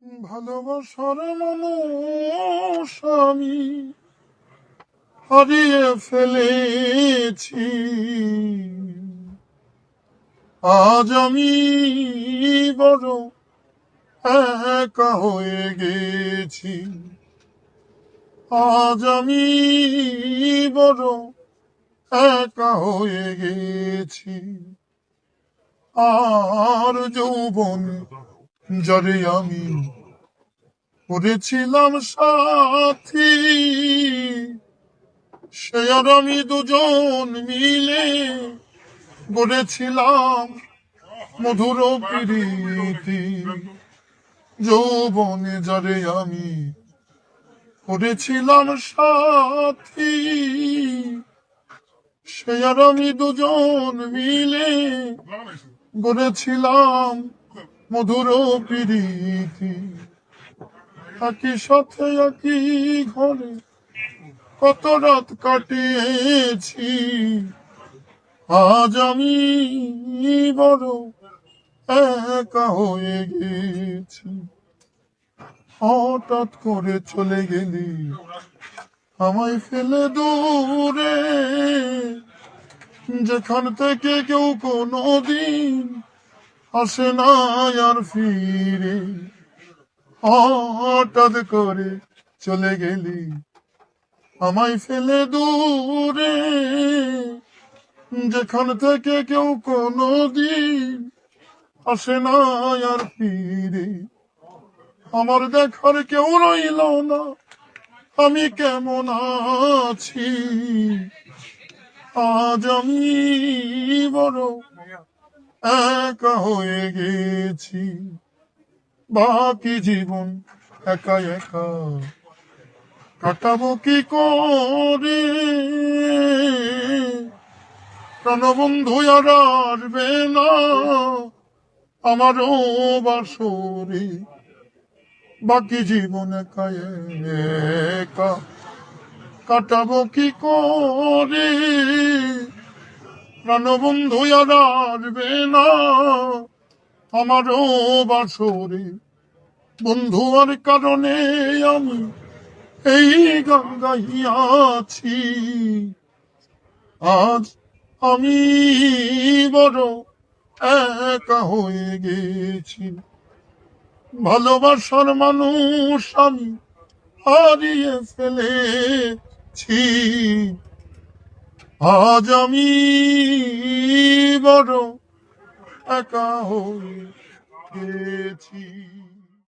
ভালোবাসার মানুষ আমি হারিয়ে ফেলেছি। আজ আমি বড় একা হয়ে গেছি। আজ আমি বড় একা হয়ে গেছি। আর যৌবন যারে আমি করেছিলাম সাথী, সে আর আমি দুজন মিলে গড়েছিলাম মধুর প্রীতি। যৌবনে যারে আমি করেছিলাম সাথী, সে আর আমি দুজন মিলে গড়েছিলাম মধুর প্রীতি। একই সাথে একই ঘরে কত রাত কাটিয়েছি। আজ আমি বড় একা হয়ে গেছি। হঠাৎ করে চলে গেলি আমায় ফেলে দূরে, যেখান থেকে কেউ কোনোদিন আসে না আর ফিরে। হঠাৎ করে চলে গেলি আমায় ফেলে দূরে, যেখান থেকে কেউ কোনোদিন আসে না আর ফিরে। আমার দেখার কেউ রইল না আমি কেমন আছি। আজ আমি বড় একা হয়ে গেছি। বাকি জীবন একা একা কাটাবো কি করে। প্রাণবন্ধু আর আসবে না আমারও বাসরে। বাকি জীবন একা একা কাটাবো কি করে। প্রাণবন্ধু আর আসবে না আমারও বাসরে। বন্ধু আর কারণে আমি এই গান গাইয়াছি। আজ আমি বড় একা হয়ে গেছি। ভালোবাসার মানুষ আমি হারিয়ে ফেলেছি। আজ আমি বড় একা হয়ে গেছি।